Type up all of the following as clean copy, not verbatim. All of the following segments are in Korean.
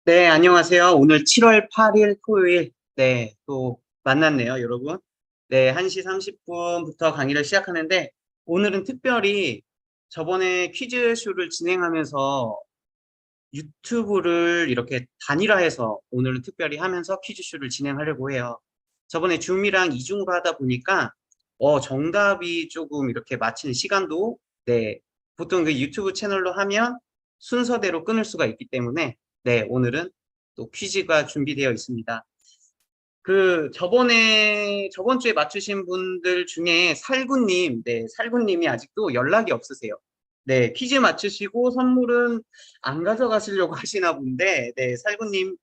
네, 안녕하세요. 오늘 7월 8일 토요일, 네, 또 만났네요, 여러분. 네, 1시 30분부터 강의를 시작하는데, 오늘은 특별히 저번에 퀴즈쇼를 진행하면서 유튜브를 이렇게 단일화해서 오늘은 특별히 하면서 퀴즈쇼를 진행하려고 해요. 저번에 줌이랑 이중으로 하다 보니까, 정답이 조금 이렇게 맞히는 시간도, 네, 보통 그 유튜브 채널로 하면 순서대로 끊을 수가 있기 때문에, 네, 오늘은 또 퀴즈가 준비되어 있습니다. 저번 주에 맞추신 분들 중에 살구님, 네, 살구님이 아직도 연락이 없으세요. 네, 퀴즈 맞추시고 선물은 안 가져가시려고 하시나 본데, 네, 살구님,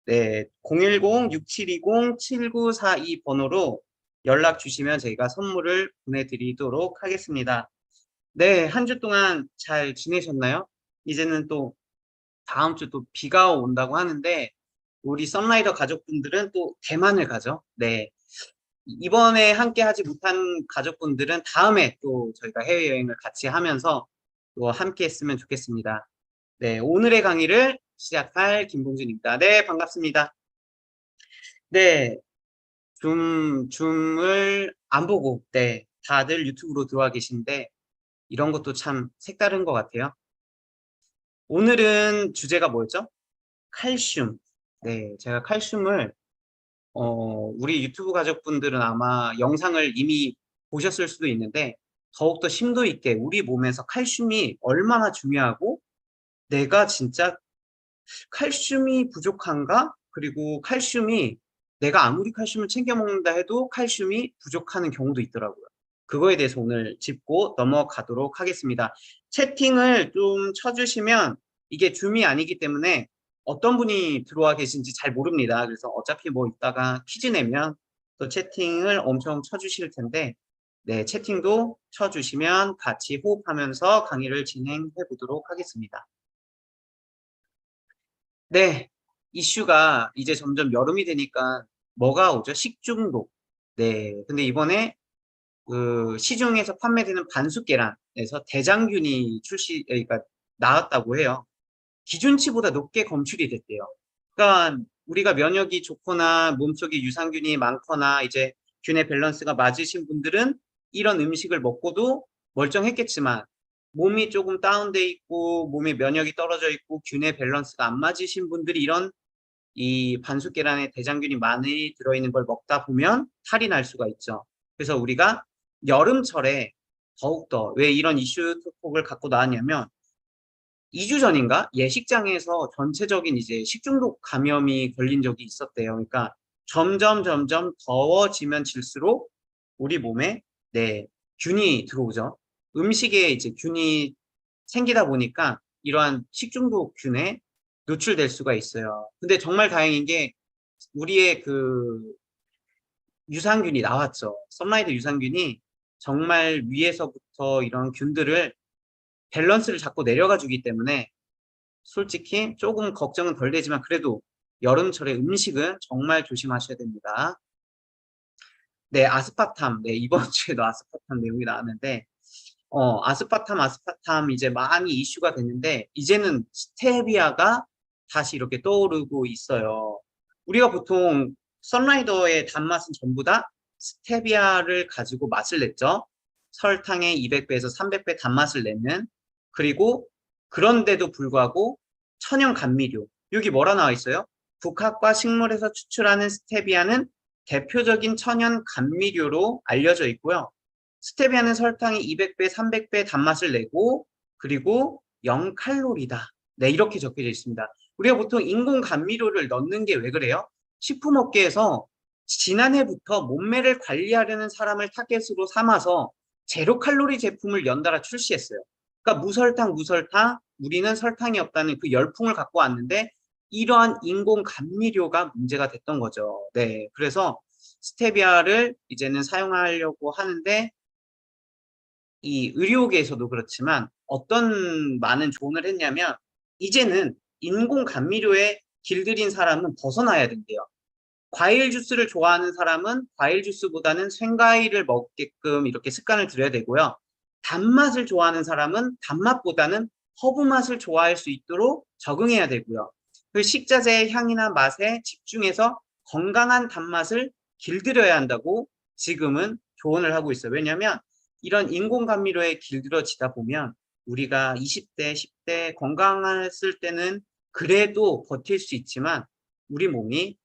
네, 010-6720-7942 번호로 연락 주시면 저희가 선물을 보내드리도록 하겠습니다. 네, 한 주 동안 잘 지내셨나요? 이제는 또 다음 주 또 비가 온다고 하는데 우리 썬라이더 가족분들은 또 대만을 가죠. 네. 이번에 함께 하지 못한 가족분들은 다음에 또 저희가 해외여행을 같이 하면서 또 함께 했으면 좋겠습니다. 네. 오늘의 강의를 시작할 김봉준입니다. 네. 반갑습니다. 네. 줌을 안 보고, 네. 다들 유튜브로 들어와 계신데 이런 것도 참 색다른 것 같아요. 오늘은 주제가 뭐였죠? 칼슘. 네, 제가 칼슘을 우리 유튜브 가족분들은 아마 영상을 이미 보셨을 수도 있는데 더욱더 심도 있게 우리 몸에서 칼슘이 얼마나 중요하고 내가 진짜 칼슘이 부족한가? 그리고 칼슘이 내가 아무리 칼슘을 챙겨 먹는다 해도 칼슘이 부족하는 경우도 있더라고요. 그거에 대해서 오늘 짚고 넘어가도록 하겠습니다. 채팅을 좀 쳐주시면 이게 줌이 아니기 때문에 어떤 분이 들어와 계신지 잘 모릅니다. 그래서 어차피 뭐 이따가 퀴즈 내면 또 채팅을 엄청 쳐주실 텐데 네, 채팅도 쳐주시면 같이 호흡하면서 강의를 진행해 보도록 하겠습니다. 네, 이슈가 이제 점점 여름이 되니까 뭐가 오죠? 식중독. 네, 근데 이번에 그 시중에서 판매되는 반숙 계란에서 대장균이 그러니까 나왔다고 해요. 기준치보다 높게 검출이 됐대요. 그러니까 우리가 면역이 좋거나 몸속에 유산균이 많거나 이제 균의 밸런스가 맞으신 분들은 이런 음식을 먹고도 멀쩡했겠지만 몸이 조금 다운돼 있고 몸에 면역이 떨어져 있고 균의 밸런스가 안 맞으신 분들이 이런 이 반숙 계란에 대장균이 많이 들어있는 걸 먹다 보면 탈이 날 수가 있죠. 그래서 우리가 여름철에 더욱더 왜 이런 이슈 토픽을 갖고 나왔냐면 2주 전인가 예식장에서 전체적인 이제 식중독 감염이 걸린 적이 있었대요. 그러니까 점점 더워지면 질수록 우리 몸에 네, 균이 들어오죠. 음식에 이제 균이 생기다 보니까 이러한 식중독균에 노출될 수가 있어요. 근데 정말 다행인 게 우리의 그 유산균이 나왔죠. 썬라이드 유산균이 정말 위에서부터 이런 균들을 밸런스를 잡고 내려가 주기 때문에 솔직히 조금 걱정은 덜 되지만 그래도 여름철에 음식은 정말 조심하셔야 됩니다. 네, 아스파탐. 네, 이번 주에도 아스파탐 내용이 나왔는데, 아스파탐 이제 많이 이슈가 됐는데, 이제는 스테비아가 다시 이렇게 떠오르고 있어요. 우리가 보통 선라이더의 단맛은 전부 다 스테비아를 가지고 맛을 냈죠. 설탕의 200배에서 300배 단맛을 내는, 그리고 그런데도 불구하고 천연 감미료. 여기 뭐라 나와 있어요? 국화과 식물에서 추출하는 스테비아는 대표적인 천연 감미료로 알려져 있고요. 스테비아는 설탕이 200배, 300배 단맛을 내고 그리고 0칼로리다. 네, 이렇게 적혀져 있습니다. 우리가 보통 인공 감미료를 넣는 게 왜 그래요? 식품업계에서 지난해부터 몸매를 관리하려는 사람을 타겟으로 삼아서 제로 칼로리 제품을 연달아 출시했어요. 그러니까 무설탕, 우리는 설탕이 없다는 그 열풍을 갖고 왔는데 이러한 인공 감미료가 문제가 됐던 거죠. 네. 그래서 스테비아를 이제는 사용하려고 하는데 이 의료계에서도 그렇지만 어떤 많은 조언을 했냐면 이제는 인공 감미료에 길들인 사람은 벗어나야 된대요. 과일 주스를 좋아하는 사람은 과일 주스보다는 생과일을 먹게끔 이렇게 습관을 들여야 되고요. 단맛을 좋아하는 사람은 단맛보다는 허브 맛을 좋아할 수 있도록 적응해야 되고요. 그 식자재의 향이나 맛에 집중해서 건강한 단맛을 길들여야 한다고 지금은 조언을 하고 있어요. 왜냐하면 이런 인공감미료에 길들여지다 보면 우리가 20대, 10대 건강했을 때는 그래도 버틸 수 있지만 우리 몸이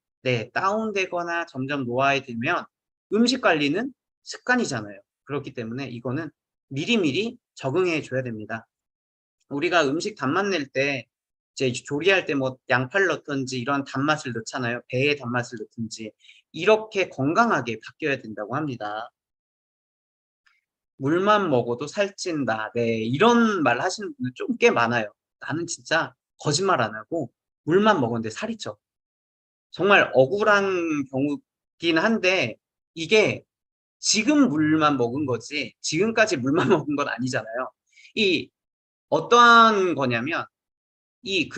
다운되거나 점점 노화에 들면 음식 관리는 습관이잖아요. 그렇기 때문에 이거는 미리미리 적응해 줘야 됩니다. 우리가 음식 단맛 낼 때 이제 조리할 때 뭐 양파를 넣든지 이런 단맛을 넣잖아요. 배의 단맛을 넣든지 이렇게 건강하게 바뀌어야 된다고 합니다. 물만 먹어도 살찐다. 네, 이런 말 하시는 분들 좀 꽤 많아요. 나는 진짜 거짓말 안 하고 물만 먹었는데 살이 쪄. 정말 억울한 경우긴 한데 이게 지금 물만 먹은 거지 지금까지 물만 먹은 건 아니잖아요. 이 어떠한 거냐면 이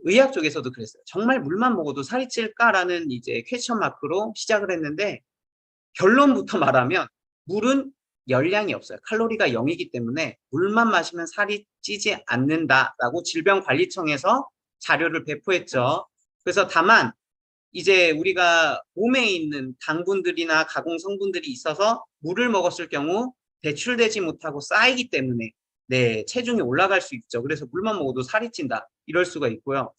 의학 쪽에서도 그랬어요. 정말 물만 먹어도 살이 찔까라는 이제 퀘스천 마크로 시작을 했는데 결론부터 말하면 물은 열량이 없어요. 칼로리가 0이기 때문에 물만 마시면 살이 찌지 않는다라고 질병관리청에서 자료를 배포했죠. 그래서 다만 이제 우리가 몸에 있는 당분들이나 가공 성분들이 있어서 물을 먹었을 경우 배출되지 못하고 쌓이기 때문에 체중이 올라갈 수 있죠. 그래서 물만 먹어도 살이 찐다. 이럴 수가 있고요.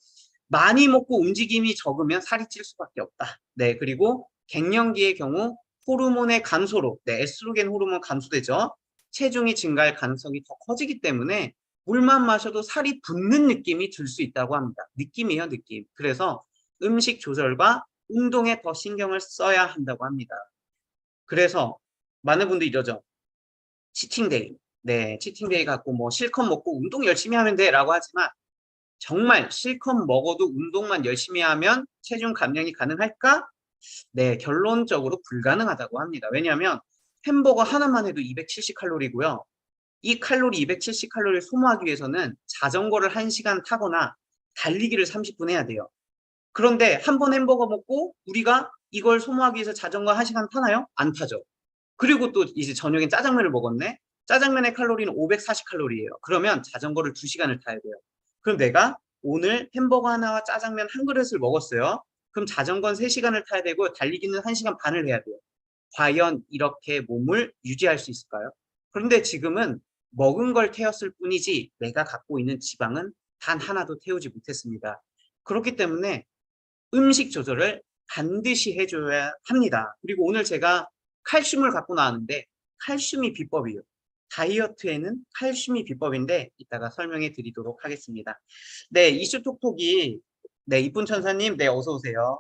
많이 먹고 움직임이 적으면 살이 찔 수밖에 없다. 그리고 갱년기의 경우 호르몬의 감소로, 에스트로겐 호르몬 감소되죠. 체중이 증가할 가능성이 더 커지기 때문에 물만 마셔도 살이 붙는 느낌이 들 수 있다고 합니다. 느낌이에요, 느낌. 그래서 음식 조절과 운동에 더 신경을 써야 한다고 합니다. 그래서 많은 분들이 이러죠. 치팅데이. 치팅데이 갖고 뭐 실컷 먹고 운동 열심히 하면 돼 라고 하지만 정말 실컷 먹어도 운동만 열심히 하면 체중 감량이 가능할까? 결론적으로 불가능하다고 합니다. 왜냐하면 햄버거 하나만 해도 270칼로리고요. 이 칼로리 270칼로리를 소모하기 위해서는 자전거를 1시간 타거나 달리기를 30분 해야 돼요. 그런데 한 번 햄버거 먹고 우리가 이걸 소모하기 위해서 자전거 1시간 타나요? 안 타죠. 그리고 또 이제 저녁엔 짜장면을 먹었네. 짜장면의 칼로리는 540칼로리예요. 그러면 자전거를 2시간을 타야 돼요. 그럼 내가 오늘 햄버거 하나와 짜장면 한 그릇을 먹었어요. 그럼 자전거는 3시간을 타야 되고 달리기는 1시간 반을 해야 돼요. 과연 이렇게 몸을 유지할 수 있을까요? 그런데 지금은 먹은 걸 태웠을 뿐이지 내가 갖고 있는 지방은 단 하나도 태우지 못했습니다. 그렇기 때문에 음식 조절을 반드시 해줘야 합니다. 그리고 오늘 제가 칼슘을 갖고 나왔는데 칼슘이 비법이에요. 다이어트에는 칼슘이 비법인데 이따가 설명해 드리도록 하겠습니다. 이슈 톡톡이 이쁜 천사님 어서 오세요.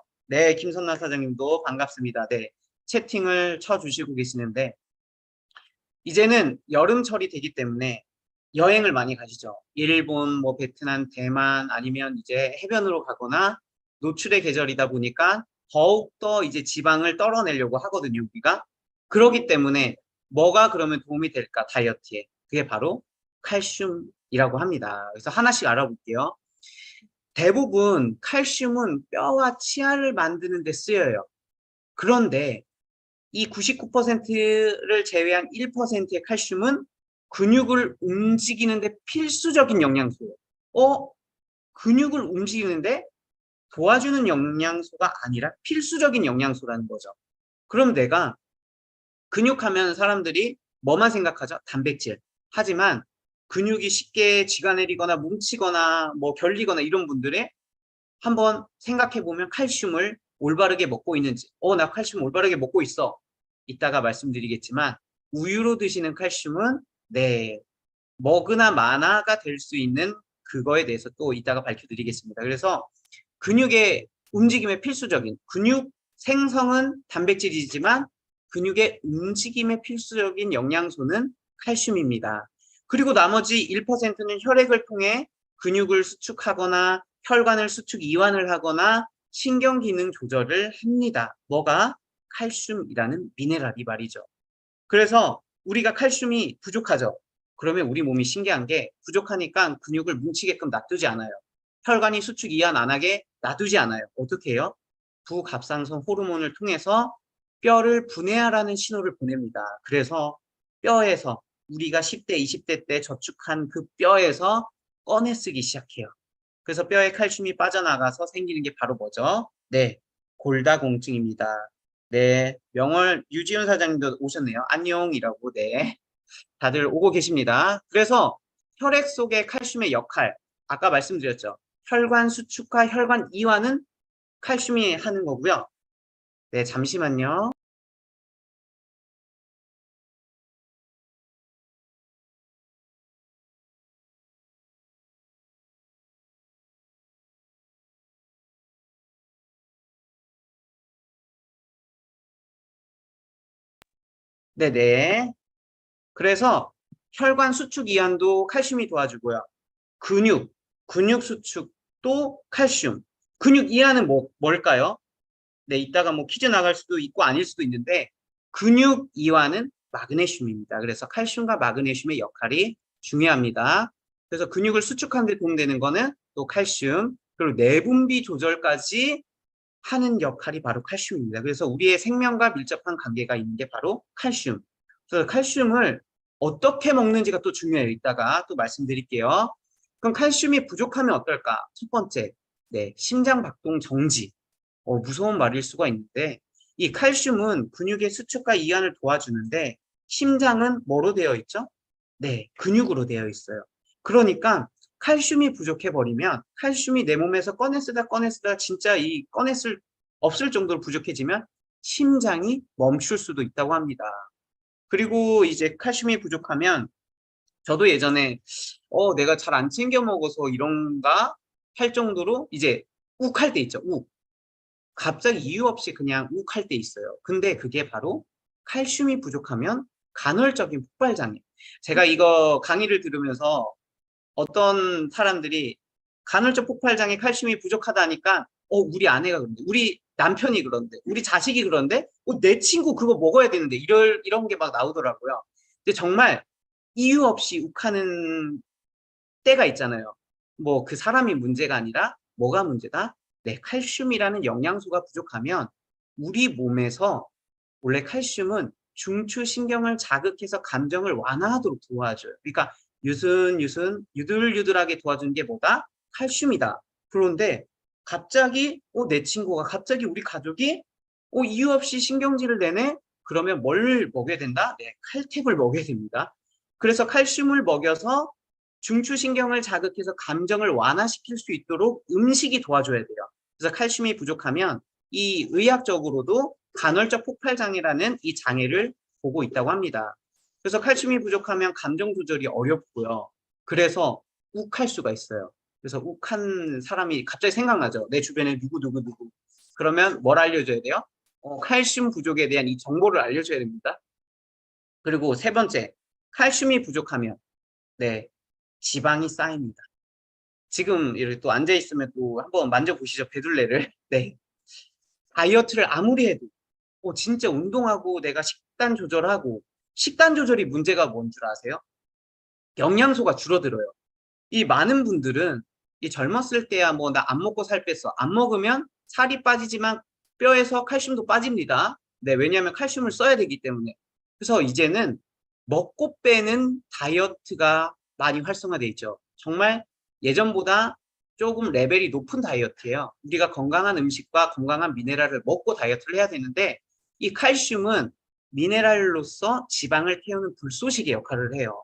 김선나 사장님도 반갑습니다. 채팅을 쳐주시고 계시는데 이제는 여름철이 되기 때문에 여행을 많이 가시죠. 일본, 뭐 베트남, 대만 아니면 이제 해변으로 가거나 노출의 계절이다 보니까 더욱더 이제 지방을 떨어내려고 하거든요, 우리가. 그렇기 때문에 뭐가 그러면 도움이 될까, 다이어트에. 그게 바로 칼슘이라고 합니다. 그래서 하나씩 알아볼게요. 대부분 칼슘은 뼈와 치아를 만드는 데 쓰여요. 그런데 이 99%를 제외한 1%의 칼슘은 근육을 움직이는데 필수적인 영양소예요. 근육을 움직이는데 도와주는 영양소가 아니라 필수적인 영양소라는 거죠. 그럼 내가 근육하면 사람들이 뭐만 생각하죠? 단백질. 하지만 근육이 쉽게 쥐가 내리거나 뭉치거나 뭐 결리거나 이런 분들의 한번 생각해 보면 칼슘을 올바르게 먹고 있는지. 나 칼슘 올바르게 먹고 있어. 이따가 말씀드리겠지만 우유로 드시는 칼슘은 먹으나 마나가 될 수 있는 그거에 대해서 또 이따가 밝혀드리겠습니다. 그래서 근육의 움직임에 필수적인 근육 생성은 단백질이지만 근육의 움직임에 필수적인 영양소는 칼슘입니다. 그리고 나머지 1%는 혈액을 통해 근육을 수축하거나 혈관을 수축 이완을 하거나 신경 기능 조절을 합니다. 뭐가? 칼슘이라는 미네랄이 말이죠. 그래서 우리가 칼슘이 부족하죠. 그러면 우리 몸이 신기한 게 부족하니까 근육을 뭉치게끔 놔두지 않아요. 혈관이 수축 이완 안 하게 놔두지 않아요. 어떻게 해요? 부갑상선 호르몬을 통해서 뼈를 분해하라는 신호를 보냅니다. 그래서 뼈에서 우리가 10대, 20대 때 저축한 그 뼈에서 꺼내 쓰기 시작해요. 그래서 뼈에 칼슘이 빠져나가서 생기는 게 바로 뭐죠? 네, 골다공증입니다. 네, 명월 유지훈 사장님도 오셨네요. 안녕이라고. 네, 다들 오고 계십니다. 그래서 혈액 속의 칼슘의 역할, 아까 말씀드렸죠. 혈관 수축과 혈관 이완은 칼슘이 하는 거고요. 네, 잠시만요. 네네. 그래서 혈관 수축 이완도 칼슘이 도와주고요. 근육, 근육 수축도 칼슘. 근육 이완은 뭘까요? 네, 이따가 뭐 퀴즈 나갈 수도 있고 아닐 수도 있는데 근육 이완은 마그네슘입니다. 그래서 칼슘과 마그네슘의 역할이 중요합니다. 그래서 근육을 수축하는 데 도움되는 거는 또 칼슘, 그리고 내분비 조절까지 하는 역할이 바로 칼슘입니다. 그래서 우리의 생명과 밀접한 관계가 있는 게 바로 칼슘. 그래서 칼슘을 어떻게 먹는지가 또 중요해요. 이따가 또 말씀드릴게요. 그럼 칼슘이 부족하면 어떨까? 첫 번째, 네, 심장 박동 정지. 무서운 말일 수가 있는데 이 칼슘은 근육의 수축과 이완을 도와주는데 심장은 뭐로 되어 있죠? 네, 근육으로 되어 있어요. 그러니까 칼슘이 부족해 버리면 칼슘이 내 몸에서 꺼내 쓰다 진짜 이 꺼냈을 없을 정도로 부족해지면 심장이 멈출 수도 있다고 합니다. 그리고 이제 칼슘이 부족하면 저도 예전에 내가 잘 안 챙겨 먹어서 이런가 할 정도로 이제 욱할 때 있죠. 욱. 갑자기 이유 없이 그냥 욱할 때 있어요. 근데 그게 바로 칼슘이 부족하면 간헐적인 폭발장애. 제가 이거 강의를 들으면서 어떤 사람들이 간헐적 폭발장애 칼슘이 부족하다니까 우리 아내가 그런데 우리 남편이 그런데 우리 자식이 그런데 내 친구 그거 먹어야 되는데 이런 게 막 나오더라고요. 근데 정말 이유 없이 욱하는 때가 있잖아요. 뭐 그 사람이 문제가 아니라 뭐가 문제다? 네, 칼슘이라는 영양소가 부족하면 우리 몸에서 원래 칼슘은 중추신경을 자극해서 감정을 완화하도록 도와줘요. 그러니까 유들유들하게 도와주는 게 뭐다? 칼슘이다. 그런데 갑자기 내 친구가 갑자기 우리 가족이 이유 없이 신경질을 내네? 그러면 뭘 먹여야 된다? 네, 칼탭을 먹여야 됩니다. 그래서 칼슘을 먹여서 중추신경을 자극해서 감정을 완화시킬 수 있도록 음식이 도와줘야 돼요. 그래서 칼슘이 부족하면 이 의학적으로도 간헐적 폭발장애라는 이 장애를 보고 있다고 합니다. 그래서 칼슘이 부족하면 감정 조절이 어렵고요. 그래서 욱할 수가 있어요. 그래서 욱한 사람이 갑자기 생각나죠. 내 주변에 누구. 그러면 뭘 알려줘야 돼요? 칼슘 부족에 대한 이 정보를 알려줘야 됩니다. 그리고 세 번째, 칼슘이 부족하면 네, 지방이 쌓입니다. 지금 이렇게 또 앉아 있으면 또 한번 만져보시죠. 배둘레를. 네. 다이어트를 아무리 해도 진짜 운동하고 내가 식단 조절이 문제가 뭔 줄 아세요? 영양소가 줄어들어요. 이 많은 분들은 이 젊었을 때야 뭐 나 안 먹고 살 뺐어. 안 먹으면 살이 빠지지만 뼈에서 칼슘도 빠집니다. 네, 왜냐하면 칼슘을 써야 되기 때문에. 그래서 이제는 먹고 빼는 다이어트가 많이 활성화돼 있죠. 정말 예전보다 조금 레벨이 높은 다이어트예요. 우리가 건강한 음식과 건강한 미네랄을 먹고 다이어트를 해야 되는데 이 칼슘은 미네랄로서 지방을 태우는 불쏘시개 역할을 해요.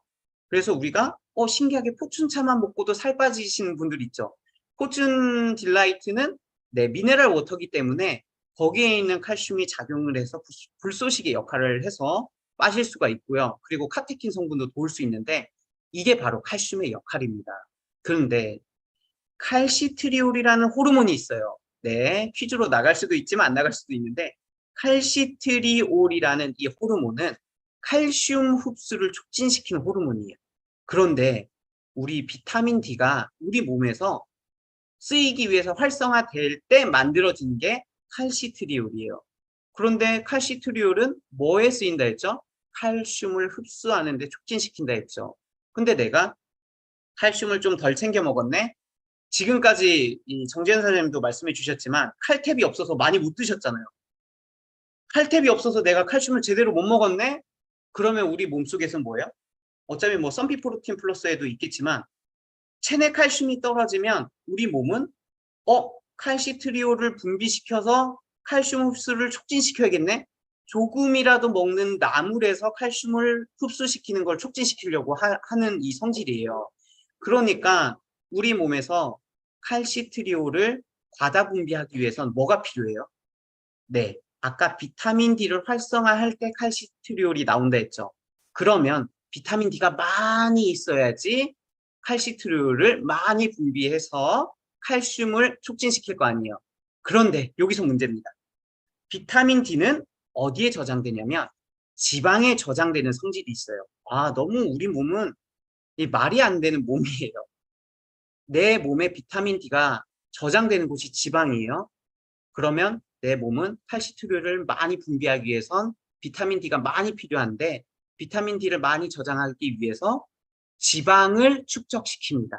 그래서 우리가 신기하게 포춘차만 먹고도 살 빠지시는 분들 있죠. 포춘 딜라이트는 네, 미네랄 워터기 때문에 거기에 있는 칼슘이 작용을 해서 불쏘시개 역할을 해서 빠질 수가 있고요. 그리고 카테킨 성분도 도울 수 있는데 이게 바로 칼슘의 역할입니다. 그런데 칼시트리올이라는 호르몬이 있어요. 네, 퀴즈로 나갈 수도 있지만 안 나갈 수도 있는데 칼시트리올이라는 이 호르몬은 칼슘 흡수를 촉진시키는 호르몬이에요. 그런데 우리 비타민 D가 우리 몸에서 쓰이기 위해서 활성화될 때 만들어진 게 칼시트리올이에요. 그런데 칼시트리올은 뭐에 쓰인다 했죠? 칼슘을 흡수하는 데 촉진시킨다 했죠. 근데 내가 칼슘을 좀 덜 챙겨 먹었네? 지금까지 이 정재현 사장님도 말씀해 주셨지만 칼탭이 없어서 많이 못 드셨잖아요. 칼탭이 없어서 내가 칼슘을 제대로 못 먹었네? 그러면 우리 몸속에서는 뭐예요? 어차피 뭐 썬피 프로틴 플러스에도 있겠지만 체내 칼슘이 떨어지면 우리 몸은 칼시트리올을 분비시켜서 칼슘 흡수를 촉진시켜야겠네. 조금이라도 먹는 나물에서 칼슘을 흡수시키는 걸 촉진시키려고 하는 이 성질이에요. 그러니까 우리 몸에서 칼시트리올을 과다 분비하기 위해선 뭐가 필요해요? 네, 아까 비타민 D를 활성화할 때 칼시트리올이 나온다 했죠. 그러면 비타민 D가 많이 있어야지 칼시트리올을 많이 분비해서 칼슘을 촉진시킬 거 아니에요. 그런데 여기서 문제입니다. 비타민 D는 어디에 저장되냐면 지방에 저장되는 성질이 있어요. 너무 우리 몸은 이 말이 안 되는 몸이에요. 내 몸에 비타민 D가 저장되는 곳이 지방이에요. 그러면 내 몸은 칼시트리올을 많이 분비하기 위해선 비타민 D가 많이 필요한데 비타민 D를 많이 저장하기 위해서 지방을 축적시킵니다.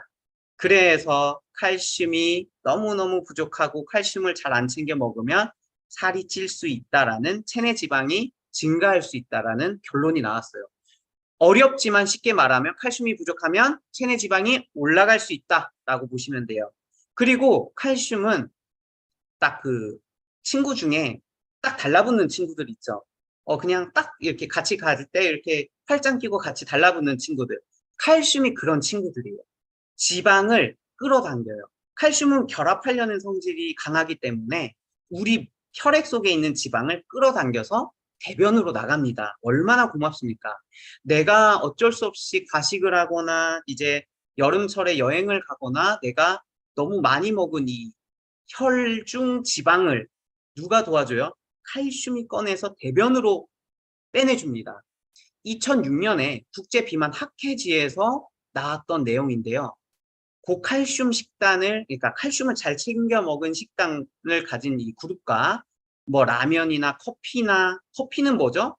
그래서 칼슘이 너무너무 부족하고 칼슘을 잘 안 챙겨 먹으면 살이 찔 수 있다라는 체내 지방이 증가할 수 있다라는 결론이 나왔어요. 어렵지만 쉽게 말하면 칼슘이 부족하면 체내 지방이 올라갈 수 있다라고 보시면 돼요. 그리고 칼슘은 딱 그 친구 중에 딱 달라붙는 친구들 있죠. 그냥 딱 이렇게 같이 갈 때 이렇게 팔짱 끼고 같이 달라붙는 친구들. 칼슘이 그런 친구들이에요. 지방을 끌어당겨요. 칼슘은 결합하려는 성질이 강하기 때문에 우리 혈액 속에 있는 지방을 끌어당겨서 대변으로 나갑니다. 얼마나 고맙습니까? 내가 어쩔 수 없이 가식을 하거나 이제 여름철에 여행을 가거나 내가 너무 많이 먹은 이 혈중 지방을 누가 도와줘요? 칼슘이 꺼내서 대변으로 빼내줍니다. 2006년에 국제비만 학회지에서 나왔던 내용인데요. 고칼슘 식단을, 그러니까 칼슘을 잘 챙겨 먹은 식단을 가진 이 그룹과 뭐 라면이나 커피는 뭐죠?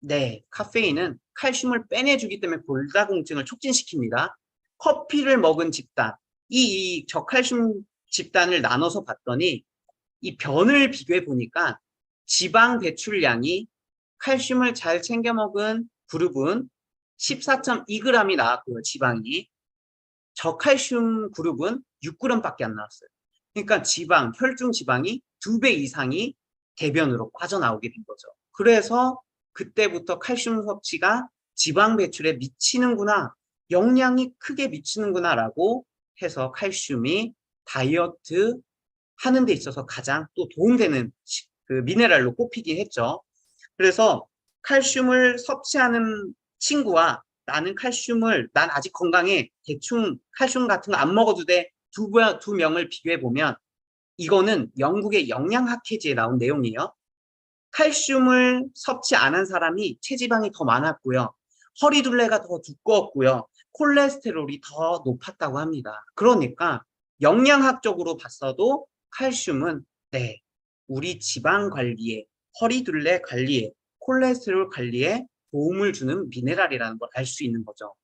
네, 카페인은 칼슘을 빼내주기 때문에 골다공증을 촉진시킵니다. 커피를 먹은 집단, 이 저칼슘 집단을 나눠서 봤더니 이 변을 비교해 보니까 지방 배출량이 칼슘을 잘 챙겨 먹은 그룹은 14.2g이 나왔고요, 지방이. 저칼슘 그룹은 6g밖에 안 나왔어요. 그러니까 지방, 혈중 지방이 2배 이상이 대변으로 빠져나오게 된 거죠. 그래서 그때부터 칼슘 섭취가 지방 배출에 미치는구나, 영향이 크게 미치는구나 라고 해서 칼슘이 다이어트 하는 데 있어서 가장 또 도움되는 그 미네랄로 꼽히긴 했죠. 그래서 칼슘을 섭취하는 친구와 나는 난 아직 건강해, 대충 칼슘 같은 거 안 먹어도 돼, 두 명을 비교해 보면 이거는 영국의 영양학회지에 나온 내용이에요. 칼슘을 섭취 안 한 사람이 체지방이 더 많았고요. 허리둘레가 더 두꺼웠고요. 콜레스테롤이 더 높았다고 합니다. 그러니까 영양학적으로 봤어도 칼슘은 우리 지방 관리에, 허리둘레 관리에, 콜레스테롤 관리에 도움을 주는 미네랄이라는 걸 알 수 있는 거죠.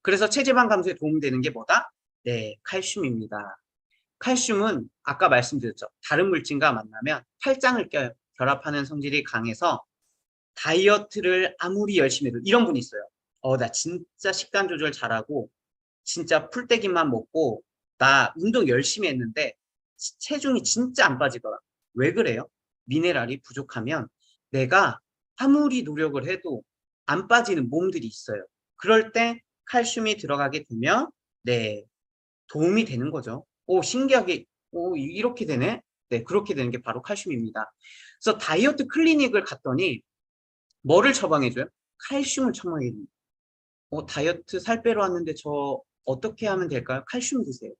그래서 체지방 감소에 도움되는 게 뭐다? 칼슘입니다. 칼슘은 아까 말씀드렸죠. 다른 물질과 만나면 팔짱을 껴요. 결합하는 성질이 강해서 다이어트를 아무리 열심히 해도 이런 분이 있어요. 나 진짜 식단 조절 잘하고 진짜 풀떼기만 먹고 나 운동 열심히 했는데 체중이 진짜 안 빠지더라. 왜 그래요? 미네랄이 부족하면 내가 아무리 노력을 해도 안 빠지는 몸들이 있어요. 그럴 때 칼슘이 들어가게 되면 도움이 되는 거죠. 신기하게 이렇게 되네? 그렇게 되는 게 바로 칼슘입니다. 그래서 다이어트 클리닉을 갔더니 뭐를 처방해줘요? 칼슘을 처방해줍니다. 다이어트 살 빼러 왔는데 저 어떻게 하면 될까요? 칼슘 드세요.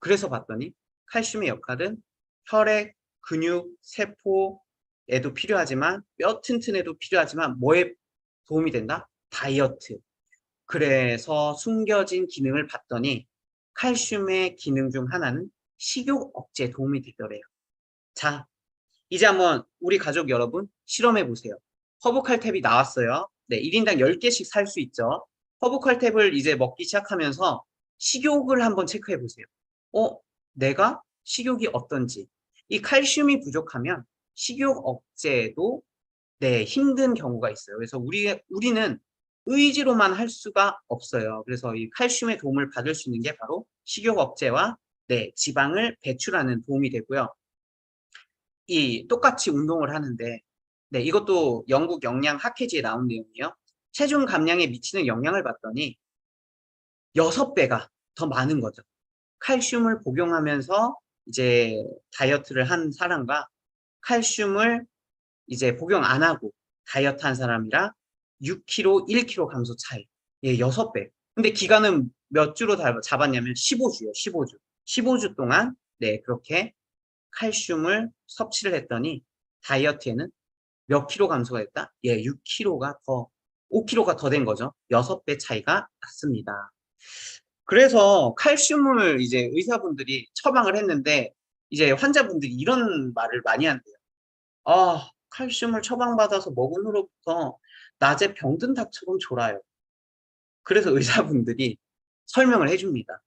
그래서 봤더니 칼슘의 역할은 혈액, 근육, 세포에도 필요하지만 뼈 튼튼에도 필요하지만 뭐에 도움이 된다? 다이어트. 그래서 숨겨진 기능을 봤더니 칼슘의 기능 중 하나는 식욕 억제에 도움이 되더래요. 자, 이제 한번 우리 가족 여러분 실험해 보세요. 허브칼탭이 나왔어요. 1인당 10개씩 살 수 있죠. 허브칼탭을 이제 먹기 시작하면서 식욕을 한번 체크해 보세요. 내가 식욕이 어떤지. 이 칼슘이 부족하면 식욕 억제에도 힘든 경우가 있어요. 그래서 우리는 의지로만 할 수가 없어요. 그래서 이 칼슘의 도움을 받을 수 있는 게 바로 식욕 억제와 지방을 배출하는 도움이 되고요. 이 똑같이 운동을 하는데 이것도 영국 영양 학회지에 나온 내용이에요. 체중 감량에 미치는 영향을 봤더니 6배가 더 많은 거죠. 칼슘을 복용하면서 이제 다이어트를 한 사람과 칼슘을 이제 복용 안 하고 다이어트 한 사람이랑 6kg, 1kg 감소 차이. 6배. 근데 기간은 몇 주로 잡았냐면 15주요. 15주. 15주 동안 그렇게 칼슘을 섭취를 했더니 다이어트에는 몇 킬로 감소가 됐다? 6kg가 더, 5kg가 더 된 거죠. 6배 차이가 났습니다. 그래서 칼슘을 이제 의사분들이 처방을 했는데 이제 환자분들이 이런 말을 많이 한대요. 아, 칼슘을 처방받아서 먹은 후로부터 낮에 병든 닭처럼 졸아요. 그래서 의사분들이 설명을 해줍니다.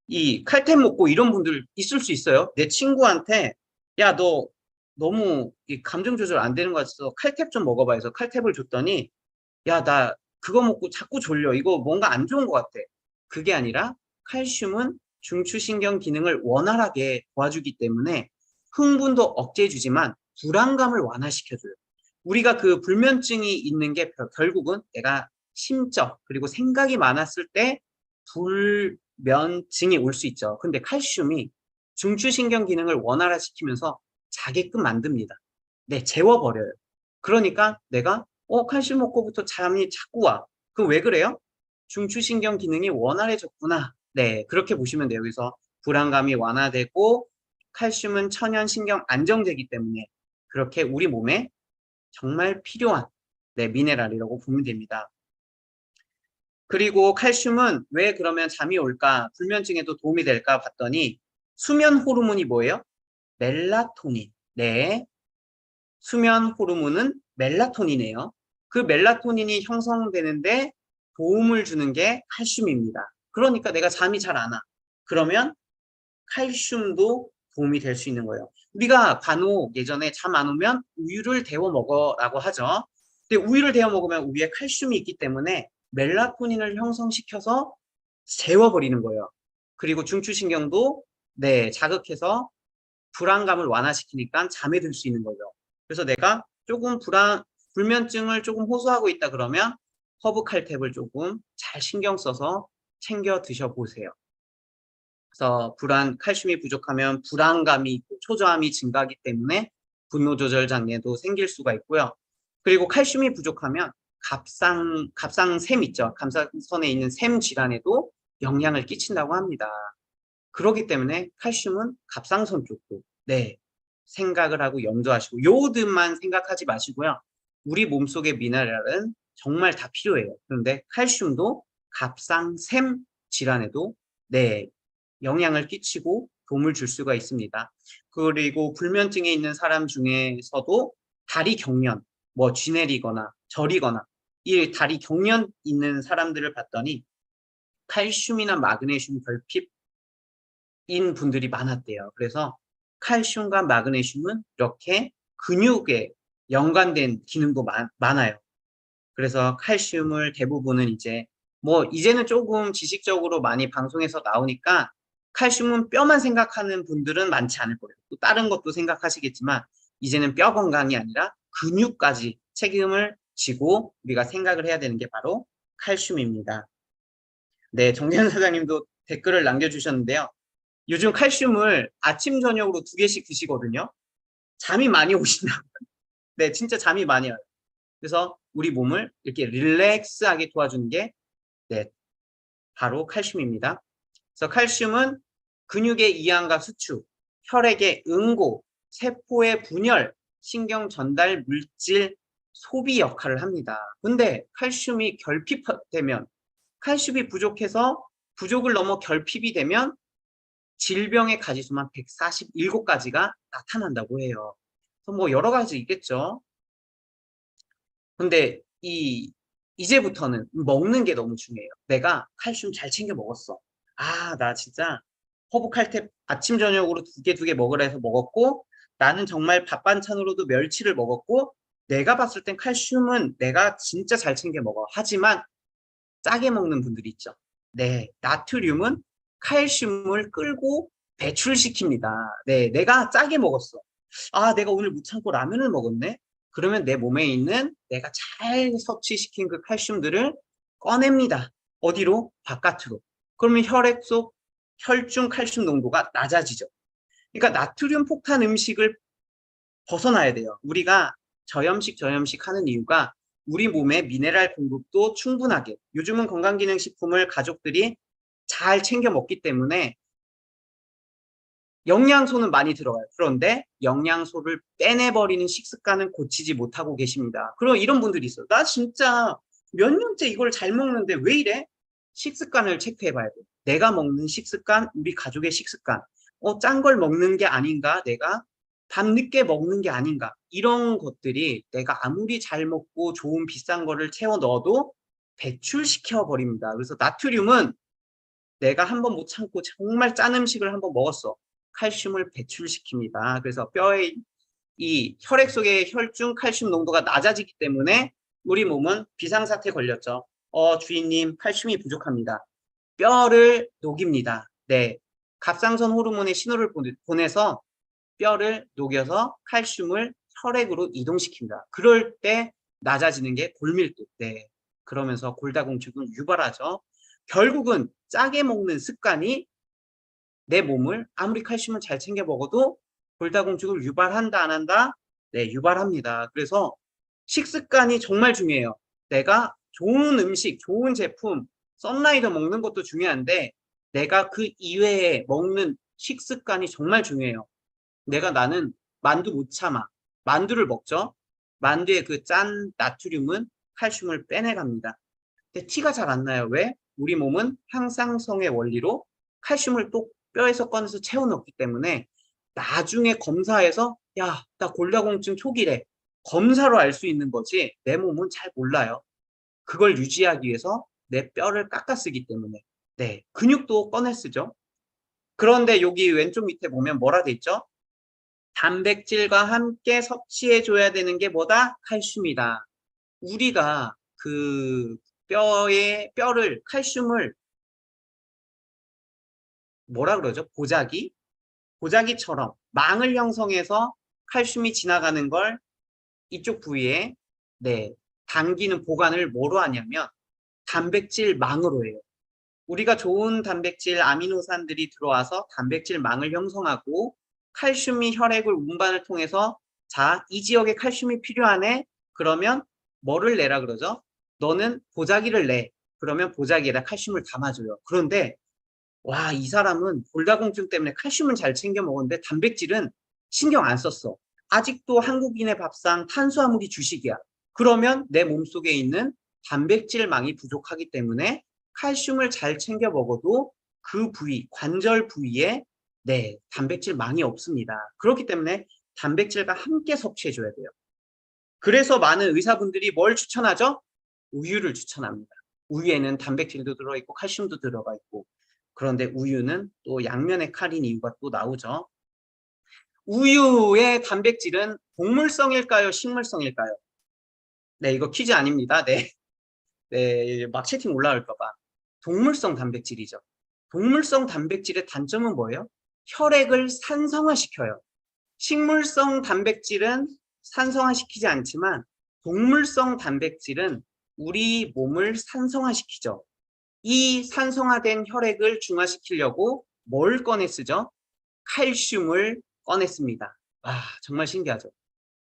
이 칼템 먹고 이런 분들 있을 수 있어요. 내 친구한테 야, 너 너무 이 감정 조절 안 되는 거 같아서 칼탭 좀 먹어봐 해서 칼탭을 줬더니 야, 나 그거 먹고 자꾸 졸려. 이거 뭔가 안 좋은 것 같아. 그게 아니라 칼슘은 중추신경 기능을 원활하게 도와주기 때문에 흥분도 억제해주지만 불안감을 완화시켜줘요. 우리가 그 불면증이 있는 게 결국은 내가 심적 그리고 생각이 많았을 때 불면증이 올 수 있죠. 근데 칼슘이 중추신경 기능을 원활화시키면서 자게끔 만듭니다. 재워버려요. 그러니까 내가 칼슘 먹고부터 잠이 자꾸 와. 그럼 왜 그래요? 중추신경 기능이 원활해졌구나. 그렇게 보시면 돼요. 그래서 불안감이 완화되고 칼슘은 천연신경 안정제이기 때문에 그렇게 우리 몸에 정말 필요한 미네랄이라고 보면 됩니다. 그리고 칼슘은 왜 그러면 잠이 올까? 불면증에도 도움이 될까 봤더니 수면 호르몬이 뭐예요? 멜라토닌. 수면 호르몬은 멜라토닌이에요. 그 멜라토닌이 형성되는데 도움을 주는 게 칼슘입니다. 그러니까 내가 잠이 잘 안 와. 그러면 칼슘도 도움이 될 수 있는 거예요. 우리가 간혹 예전에 잠 안 오면 우유를 데워 먹어라고 하죠. 근데 우유를 데워 먹으면 우유에 칼슘이 있기 때문에 멜라토닌을 형성시켜서 재워버리는 거예요. 그리고 중추신경도 자극해서 불안감을 완화시키니까 잠에 들 수 있는 거죠. 그래서 내가 조금 불면증을 조금 호소하고 있다 그러면 허브 칼탭을 조금 잘 신경 써서 챙겨 드셔보세요. 그래서 칼슘이 부족하면 불안감이 있고 초조함이 증가하기 때문에 분노 조절 장애도 생길 수가 있고요. 그리고 칼슘이 부족하면 갑상샘 있죠. 갑상선에 있는 샘 질환에도 영향을 끼친다고 합니다. 그렇기 때문에 칼슘은 갑상선 쪽도 생각을 하고 염두하시고 요것만 생각하지 마시고요. 우리 몸속의 미네랄은 정말 다 필요해요. 그런데 칼슘도 갑상샘 질환에도 영향을 끼치고 도움을 줄 수가 있습니다. 그리고 불면증에 있는 사람 중에서도 다리 경련, 쥐 내리거나 저리거나 이 다리 경련 있는 사람들을 봤더니 칼슘이나 마그네슘 결핍인 분들이 많았대요. 그래서 칼슘과 마그네슘은 이렇게 근육에 연관된 기능도 많아요. 그래서 칼슘을 대부분은 이제는 조금 지식적으로 많이 방송에서 나오니까 칼슘은 뼈만 생각하는 분들은 많지 않을 거예요. 또 다른 것도 생각하시겠지만 이제는 뼈 건강이 아니라 근육까지 책임을 지고 우리가 생각을 해야 되는 게 바로 칼슘입니다. 정재현 사장님도 댓글을 남겨주셨는데요. 요즘 칼슘을 아침 저녁으로 2개씩 드시거든요. 잠이 많이 오시나요? 진짜 잠이 많이 와요. 그래서 우리 몸을 이렇게 릴렉스하게 도와주는 게 바로 칼슘입니다. 그래서 칼슘은 근육의 이완과 수축, 혈액의 응고, 세포의 분열, 신경 전달 물질 소비 역할을 합니다. 근데 칼슘이 결핍되면, 칼슘이 부족해서 부족을 넘어 결핍이 되면 질병의 가지수만 147가지가 나타난다고 해요. 그래서 여러 가지 있겠죠. 근데 이제부터는 먹는 게 너무 중요해요. 내가 칼슘 잘 챙겨 먹었어. 나 진짜 허브 칼탭 아침 저녁으로 두 개 먹으라 해서 먹었고 나는 정말 밥 반찬으로도 멸치를 먹었고 내가 봤을 땐 칼슘은 내가 진짜 잘 챙겨 먹어. 하지만 짜게 먹는 분들이 있죠. 네, 나트륨은 칼슘을 끌고 배출시킵니다. 네, 내가 짜게 먹었어. 아, 내가 오늘 못 참고 라면을 먹었네? 그러면 내 몸에 있는 내가 잘 섭취시킨 그 칼슘들을 꺼냅니다. 어디로? 바깥으로. 그러면 혈액 속 혈중 칼슘 농도가 낮아지죠. 그러니까 나트륨 폭탄 음식을 벗어나야 돼요. 우리가 저염식 하는 이유가 우리 몸의 미네랄 공급도 충분하게, 요즘은 건강기능식품을 가족들이 잘 챙겨 먹기 때문에 영양소는 많이 들어가요. 그런데 영양소를 빼내버리는 식습관은 고치지 못하고 계십니다. 그럼 이런 분들이 있어요. 나 진짜 몇 년째 이걸 잘 먹는데 왜 이래? 식습관을 체크해 봐야 돼요. 내가 먹는 식습관, 우리 가족의 식습관. 짠 걸 먹는 게 아닌가? 내가 밤늦게 먹는 게 아닌가? 이런 것들이 내가 아무리 잘 먹고 좋은 비싼 거를 채워 넣어도 배출시켜 버립니다. 그래서 나트륨은 내가 한번 못 참고 정말 짠 음식을 한번 먹었어. 칼슘을 배출시킵니다. 그래서 뼈의 이 혈액 속의 혈중 칼슘 농도가 낮아지기 때문에 우리 몸은 비상사태 걸렸죠. 주인님 칼슘이 부족합니다. 뼈를 녹입니다. 네, 갑상선 호르몬의 신호를 보내서 뼈를 녹여서 칼슘을 혈액으로 이동시킵니다. 그럴 때 낮아지는 게 골밀도. 네, 그러면서 골다공증은 유발하죠. 결국은 짜게 먹는 습관이 내 몸을 아무리 칼슘을 잘 챙겨 먹어도 골다공증을 유발한다 안 한다? 네, 유발합니다. 그래서 식습관이 정말 중요해요. 내가 좋은 음식, 좋은 제품, 썬라이더 먹는 것도 중요한데 내가 그 이외에 먹는 식습관이 정말 중요해요. 나는 만두 못 참아. 만두를 먹죠. 만두의 그 짠 나트륨은 칼슘을 빼내갑니다. 근데 티가 잘 안 나요. 왜? 우리 몸은 항상성의 원리로 칼슘을 또 뼈에서 꺼내서 채워 넣기 때문에 나중에 검사해서 야, 나 골다공증 초기래. 검사로 알 수 있는 거지 내 몸은 잘 몰라요. 그걸 유지하기 위해서 내 뼈를 깎아 쓰기 때문에. 네, 근육도 꺼내 쓰죠. 그런데 여기 왼쪽 밑에 보면 뭐라 돼 있죠? 단백질과 함께 섭취해 줘야 되는 게 뭐다? 칼슘이다. 우리가 그 뼈를 칼슘을 뭐라 그러죠? 보자기처럼 망을 형성해서 칼슘이 지나가는 걸 이쪽 부위에 네, 당기는 보관을 뭐로 하냐면 단백질 망으로 해요. 우리가 좋은 단백질 아미노산들이 들어와서 단백질 망을 형성하고 칼슘이 혈액을 운반을 통해서 자, 이 지역에 칼슘이 필요하네. 그러면 뭐를 내라 그러죠? 너는 보자기를 내. 그러면 보자기에다 칼슘을 담아줘요. 그런데 와, 이 사람은 골다공증 때문에 칼슘은 잘 챙겨 먹었는데 단백질은 신경 안 썼어. 아직도 한국인의 밥상 탄수화물이 주식이야. 그러면 내 몸속에 있는 단백질망이 부족하기 때문에 칼슘을 잘 챙겨 먹어도 그 부위, 관절 부위에 네, 단백질망이 없습니다. 그렇기 때문에 단백질과 함께 섭취해줘야 돼요. 그래서 많은 의사분들이 뭘 추천하죠? 우유를 추천합니다. 우유에는 단백질도 들어있고 칼슘도 들어가 있고 그런데 우유는 또 양면의 칼인 이유가 또 나오죠. 우유의 단백질은 동물성일까요? 식물성일까요? 네, 이거 퀴즈 아닙니다. 네, 네, 막 채팅 올라올까 봐. 동물성 단백질이죠. 동물성 단백질의 단점은 뭐예요? 혈액을 산성화시켜요. 식물성 단백질은 산성화시키지 않지만 동물성 단백질은 우리 몸을 산성화시키죠. 이 산성화된 혈액을 중화시키려고 뭘 꺼내 쓰죠? 칼슘을 꺼냈습니다. 와, 정말 신기하죠.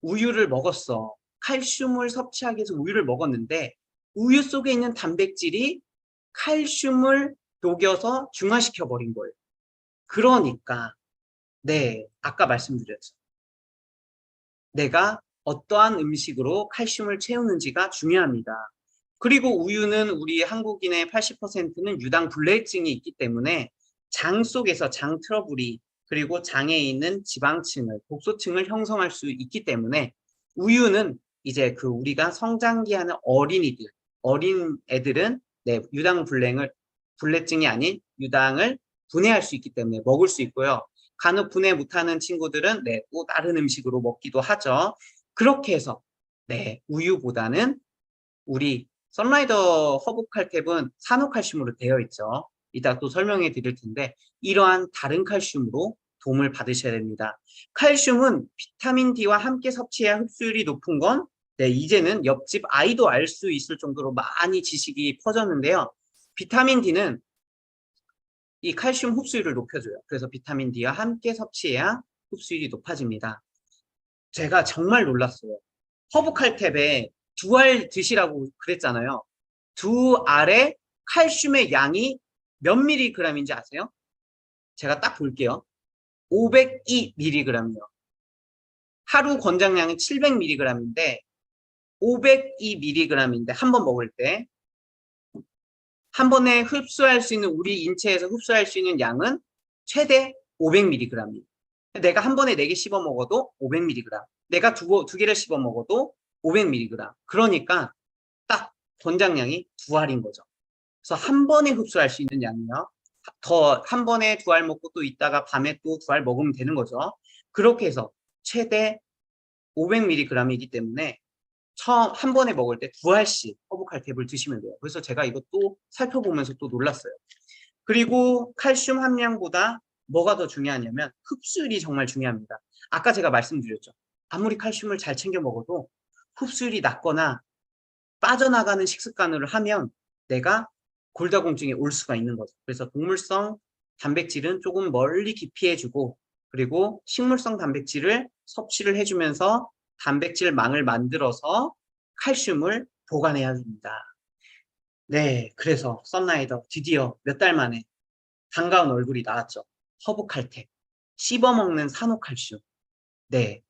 우유를 먹었어. 칼슘을 섭취하기 위해서 우유를 먹었는데 우유 속에 있는 단백질이 칼슘을 녹여서 중화시켜 버린 거예요. 그러니까 네, 아까 말씀드렸죠. 내가 어떠한 음식으로 칼슘을 채우는지가 중요합니다. 그리고 우유는 우리 한국인의 80%는 유당 불내증이 있기 때문에 장 속에서 장 트러블이 그리고 장에 있는 지방층을 독소층을 형성할 수 있기 때문에 우유는 이제 그 우리가 성장기하는 어린 애들은 네, 유당 불내증이 아닌 유당을 분해할 수 있기 때문에 먹을 수 있고요. 간혹 분해 못하는 친구들은 네, 또 다른 음식으로 먹기도 하죠. 그렇게 해서 네, 우유보다는 우리 선라이더 허브칼탭은 산호칼슘으로 되어 있죠. 이따 또 설명해 드릴 텐데 이러한 다른 칼슘으로 도움을 받으셔야 됩니다. 칼슘은 비타민 D와 함께 섭취해야 흡수율이 높은 건 네, 이제는 옆집 아이도 알 수 있을 정도로 많이 지식이 퍼졌는데요. 비타민 D는 이 칼슘 흡수율을 높여줘요. 그래서 비타민 D와 함께 섭취해야 흡수율이 높아집니다. 제가 정말 놀랐어요. 허브칼탭에 두 알 드시라고 그랬잖아요. 두 알에 칼슘의 양이 몇 미리그램인지 아세요? 제가 딱 볼게요. 502mg이요. 하루 권장량이 700mg인데 502mg인데 한 번 먹을 때 한 번에 흡수할 수 있는 우리 인체에서 흡수할 수 있는 양은 최대 500mg이에요. 내가 한 번에 4개 씹어 먹어도 500mg. 내가 두 개를 씹어 먹어도 500mg. 그러니까 딱 권장량이 두 알인 거죠. 그래서 한 번에 흡수할 수 있는 양이요. 더 한 번에 두 알 먹고 또 있다가 밤에 또 두 알 먹으면 되는 거죠. 그렇게 해서 최대 500mg이기 때문에 처음 한 번에 먹을 때 두 알씩 허브칼탭을 드시면 돼요. 그래서 제가 이것도 살펴보면서 또 놀랐어요. 그리고 칼슘 함량보다 뭐가 더 중요하냐면 흡수율이 정말 중요합니다. 아까 제가 말씀드렸죠. 아무리 칼슘을 잘 챙겨 먹어도 흡수율이 낮거나 빠져나가는 식습관을 하면 내가 골다공증에 올 수가 있는 거죠. 그래서 동물성 단백질은 조금 멀리 기피해주고 그리고 식물성 단백질을 섭취를 해주면서 단백질망을 만들어서 칼슘을 보관해야 합니다. 네, 그래서 썬라이더 드디어 몇 달 만에 반가운 얼굴이 나왔죠. 허브칼텍, 씹어먹는 산호칼슘. 네,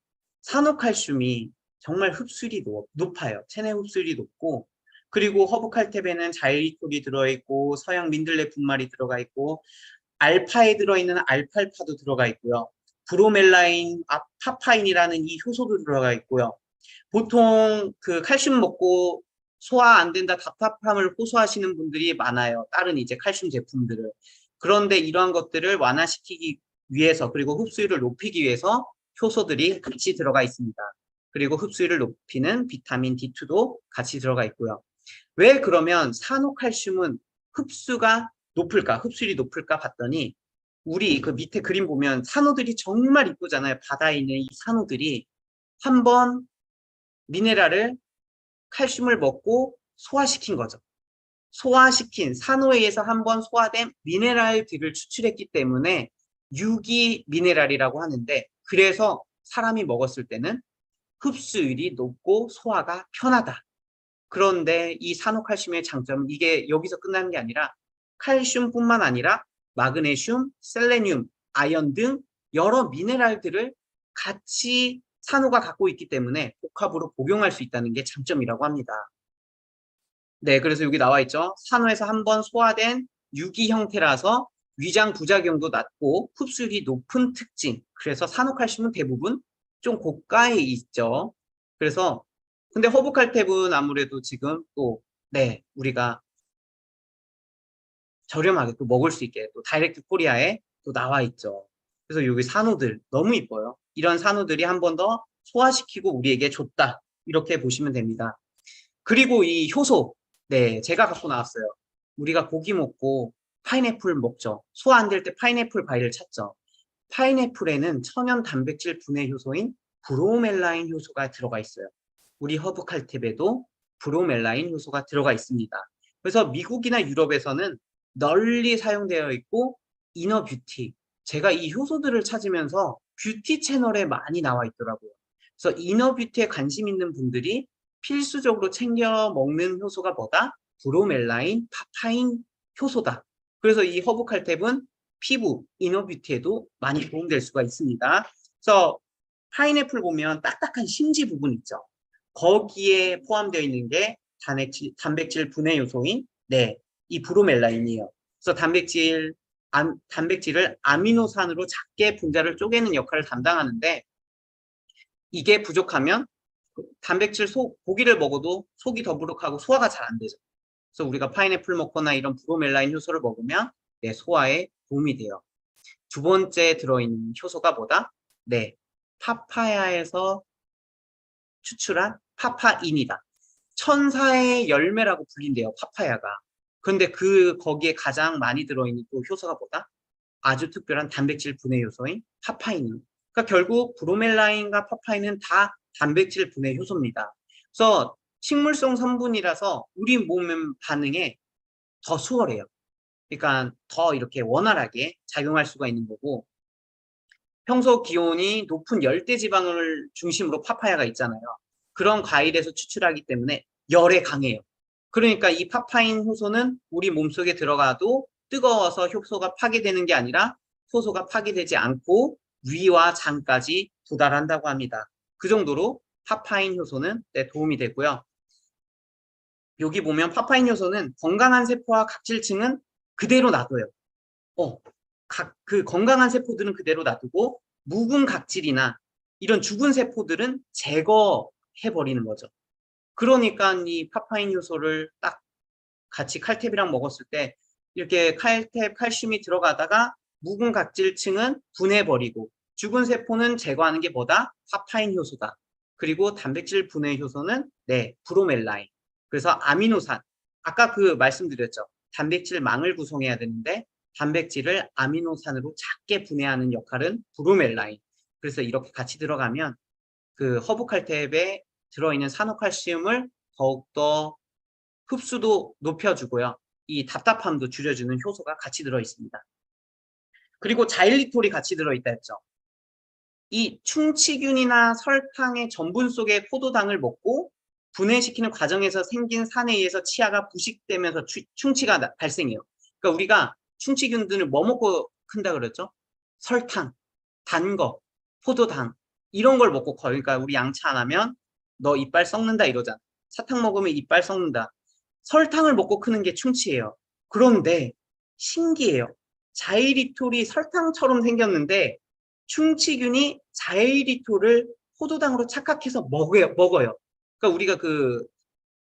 산호칼슘이 정말 흡수율이 높아요. 체내 흡수율이 높고 그리고 허브칼탭에는 자일리톨이 들어있고 서양 민들레 분말이 들어가 있고 알파에 들어있는 알팔파도 들어가 있고요. 브로멜라인, 파파인이라는 이 효소도 들어가 있고요. 보통 그 칼슘 먹고 소화 안 된다 답답함을 호소하시는 분들이 많아요. 다른 이제 칼슘 제품들을. 그런데 이러한 것들을 완화시키기 위해서 그리고 흡수율을 높이기 위해서 효소들이 같이 들어가 있습니다. 그리고 흡수율을 높이는 비타민 D2도 같이 들어가 있고요. 왜 그러면 산호칼슘은 흡수가 높을까? 흡수율이 높을까 봤더니 우리 그 밑에 그림 보면 산호들이 정말 이쁘잖아요. 바다에 있는 이 산호들이 한번 미네랄을 칼슘을 먹고 소화시킨 거죠. 소화시킨 산호에 의해서 한번 소화된 미네랄들을 추출했기 때문에 유기 미네랄이라고 하는데 그래서 사람이 먹었을 때는 흡수율이 높고 소화가 편하다. 그런데 이 산호칼슘의 장점은 이게 여기서 끝나는 게 아니라 칼슘뿐만 아니라 마그네슘, 셀레늄, 아연 등 여러 미네랄들을 같이 산호가 갖고 있기 때문에 복합으로 복용할 수 있다는 게 장점이라고 합니다. 네, 그래서 여기 나와 있죠. 산호에서 한번 소화된 유기 형태라서 위장 부작용도 낮고 흡수율이 높은 특징. 그래서 산호칼슘은 대부분 좀 고가에 있죠. 그래서 근데 허브칼탭은 아무래도 지금 또 네, 우리가 저렴하게 또 먹을 수 있게 또 다이렉트 코리아에 또 나와 있죠. 그래서 여기 산호들 너무 이뻐요. 이런 산호들이 한 번 더 소화시키고 우리에게 줬다. 이렇게 보시면 됩니다. 그리고 이 효소. 네, 제가 갖고 나왔어요. 우리가 고기 먹고 파인애플 먹죠. 소화 안 될 때 파인애플 과일을 찾죠. 파인애플에는 천연 단백질 분해 효소인 브로멜라인 효소가 들어가 있어요. 우리 허브칼탭에도 브로멜라인 효소가 들어가 있습니다. 그래서 미국이나 유럽에서는 널리 사용되어 있고 이너뷰티, 제가 이 효소들을 찾으면서 뷰티 채널에 많이 나와 있더라고요. 그래서 이너뷰티에 관심 있는 분들이 필수적으로 챙겨 먹는 효소가 뭐다? 브로멜라인, 파파인 효소다. 그래서 이 허브칼탭은 피부, 이너뷰티에도 많이 도움될 수가 있습니다. 그래서 파인애플 보면 딱딱한 심지 부분 있죠. 거기에 포함되어 있는 게 단백질 분해 요소인 네, 이 브로멜라인이에요. 그래서 단백질을 아미노산으로 작게 분자를 쪼개는 역할을 담당하는데 이게 부족하면 단백질 고기를 먹어도 속이 더부룩하고 소화가 잘 안 되죠. 그래서 우리가 파인애플 먹거나 이런 브로멜라인 효소를 먹으면 네, 소화에 도움이 돼요. 두 번째 들어있는 효소가 뭐다? 네, 파파야에서 추출한 파파인이다. 천사의 열매라고 불린대요, 파파야가. 그런데 거기에 가장 많이 들어있는 또 효소가 뭐다? 아주 특별한 단백질 분해 요소인 파파인. 그러니까 결국 브로멜라인과 파파인은 다 단백질 분해 효소입니다. 그래서 식물성 성분이라서 우리 몸 반응에 더 수월해요. 그러니까 더 이렇게 원활하게 작용할 수가 있는 거고, 평소 기온이 높은 열대지방을 중심으로 파파야가 있잖아요. 그런 과일에서 추출하기 때문에 열에 강해요. 그러니까 이 파파인 효소는 우리 몸속에 들어가도 뜨거워서 효소가 파괴되는 게 아니라 효소가 파괴되지 않고 위와 장까지 도달한다고 합니다. 그 정도로 파파인 효소는 도움이 되고요. 여기 보면 파파인 효소는 건강한 세포와 각질층은 그대로 놔둬요. 그 건강한 세포들은 그대로 놔두고 묵은 각질이나 이런 죽은 세포들은 제거해버리는 거죠. 그러니까 이 파파인 효소를 딱 같이 칼탭이랑 먹었을 때 이렇게 칼탭, 칼슘이 들어가다가 묵은 각질층은 분해버리고 죽은 세포는 제거하는 게 뭐다? 파파인 효소다. 그리고 단백질 분해 효소는 브로멜라인. 그래서 아미노산. 아까 말씀드렸죠. 단백질 망을 구성해야 되는데 단백질을 아미노산으로 작게 분해하는 역할은 브로멜라인. 그래서 이렇게 같이 들어가면 그 허브 칼탭에 들어있는 산호칼슘을 더욱더 흡수도 높여주고요. 이 답답함도 줄여주는 효소가 같이 들어있습니다. 그리고 자일리톨이 같이 들어있다 했죠. 이 충치균이나 설탕의 전분 속에 포도당을 먹고 분해시키는 과정에서 생긴 산에 의해서 치아가 부식되면서 충치가 발생해요. 그러니까 우리가 충치균들을 뭐 먹고 큰다 그랬죠? 설탕, 단 거, 포도당 이런 걸 먹고 커요. 그러니까 우리 양치 안 하면 너 이빨 썩는다 이러잖아. 사탕 먹으면 이빨 썩는다. 설탕을 먹고 크는 게 충치예요. 그런데 신기해요. 자일리톨이 설탕처럼 생겼는데 충치균이 자일리톨을 포도당으로 착각해서 먹어요. 그러니까 우리가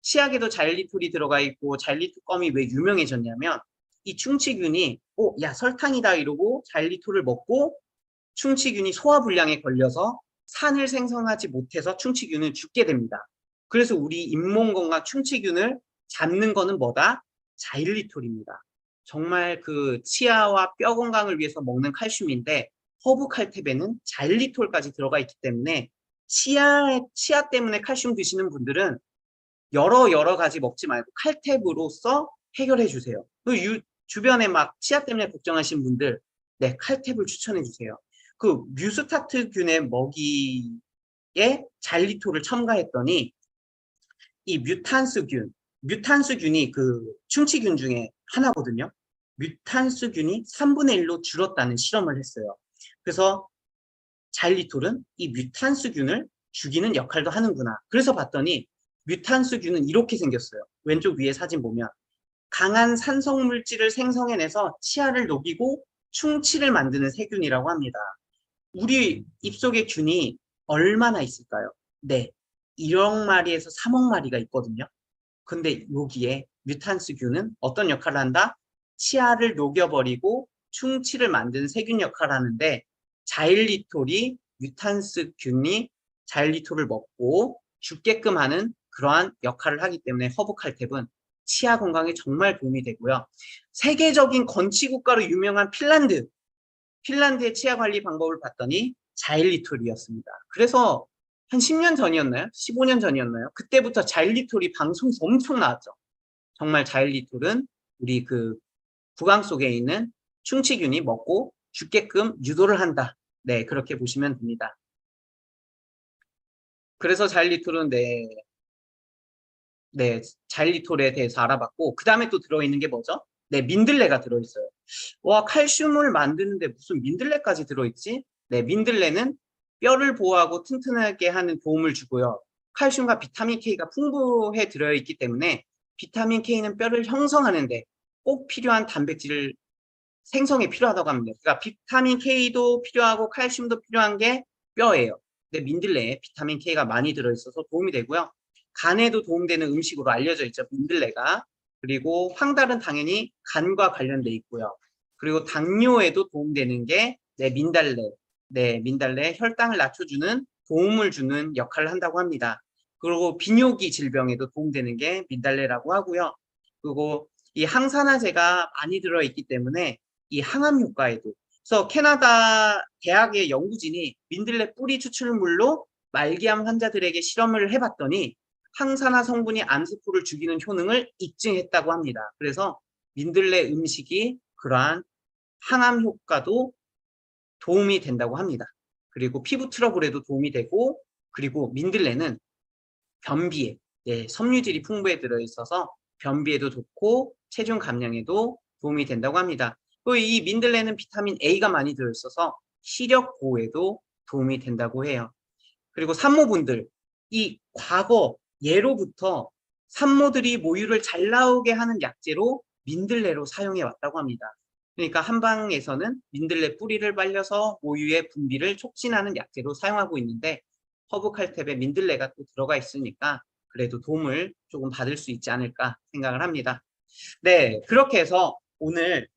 치약에도 자일리톨이 들어가 있고 자일리톨 껌이 왜 유명해졌냐면 이 충치균이 야 설탕이다 이러고 자일리톨을 먹고 충치균이 소화불량에 걸려서 산을 생성하지 못해서 충치균은 죽게 됩니다. 그래서 우리 잇몸 건강 충치균을 잡는 거는 뭐다? 자일리톨입니다. 정말 치아와 뼈 건강을 위해서 먹는 칼슘인데 허브 칼탭에는 자일리톨까지 들어가 있기 때문에 치아 때문에 칼슘 드시는 분들은 여러 가지 먹지 말고 칼탭으로서 해결해 주세요. 주변에 막 치아 때문에 걱정하시는 분들 칼탭을 추천해 주세요. 뮤스타트균의 먹이에 자일리톨을 첨가했더니 이 뮤탄스균이 충치균 중에 하나거든요. 뮤탄스균이 3분의 1로 줄었다는 실험을 했어요. 그래서 자일리톨은 이 뮤탄스균을 죽이는 역할도 하는구나. 그래서 봤더니 뮤탄스균은 이렇게 생겼어요. 왼쪽 위에 사진 보면 강한 산성물질을 생성해내서 치아를 녹이고 충치를 만드는 세균이라고 합니다. 우리 입속에 균이 얼마나 있을까요? 1억 마리에서 3억 마리가 있거든요. 근데 여기에 뮤탄스균은 어떤 역할을 한다? 치아를 녹여버리고 충치를 만드는 세균 역할을 하는데 자일리톨이 뮤탄스균이 자일리톨을 먹고 죽게끔 하는 그러한 역할을 하기 때문에 허브 칼탭은 치아 건강에 정말 도움이 되고요. 세계적인 건치국가로 유명한 핀란드의 치아 관리 방법을 봤더니 자일리톨이었습니다. 그래서 한 10년 전이었나요? 15년 전이었나요? 그때부터 자일리톨이 방송에서 엄청 나왔죠. 정말 자일리톨은 우리 구강 속에 있는 충치균이 먹고 죽게끔 유도를 한다. 그렇게 보시면 됩니다. 그래서 자일리톨은 자일리톨에 대해서 알아봤고 그 다음에 또 들어있는 게 뭐죠? 민들레가 들어있어요. 와, 칼슘을 만드는데 무슨 민들레까지 들어있지? 민들레는 뼈를 보호하고 튼튼하게 하는 도움을 주고요. 칼슘과 비타민 K가 풍부해 들어있기 때문에 비타민 K는 뼈를 형성하는데 꼭 필요한 단백질 생성에 필요하다고 합니다. 그러니까 비타민 K도 필요하고 칼슘도 필요한 게 뼈예요. 근데 민들레에 비타민 K가 많이 들어있어서 도움이 되고요. 간에도 도움되는 음식으로 알려져 있죠. 민들레가. 그리고 황달은 당연히 간과 관련돼 있고요. 그리고 당뇨에도 도움되는 게 민달레. 민달레 혈당을 낮춰주는 도움을 주는 역할을 한다고 합니다. 그리고 비뇨기 질병에도 도움되는 게 민달래라고 하고요. 그리고 이 항산화제가 많이 들어있기 때문에 이 항암 효과에도, 그래서 캐나다 대학의 연구진이 민들레 뿌리 추출물로 말기암 환자들에게 실험을 해봤더니 항산화 성분이 암세포를 죽이는 효능을 입증했다고 합니다. 그래서 민들레 음식이 그러한 항암 효과도 도움이 된다고 합니다. 그리고 피부 트러블에도 도움이 되고, 그리고 민들레는 변비에, 섬유질이 풍부해 들어있어서 변비에도 좋고 체중 감량에도 도움이 된다고 합니다. 또 이 민들레는 비타민 A가 많이 들어있어서 시력 보호에도 도움이 된다고 해요. 그리고 산모분들, 이 과거 예로부터 산모들이 모유를 잘 나오게 하는 약재로 민들레로 사용해 왔다고 합니다. 그러니까 한방에서는 민들레 뿌리를 말려서 모유의 분비를 촉진하는 약재로 사용하고 있는데, 허브칼탭에 민들레가 또 들어가 있으니까 그래도 도움을 조금 받을 수 있지 않을까 생각을 합니다. 네, 그렇게 해서 오늘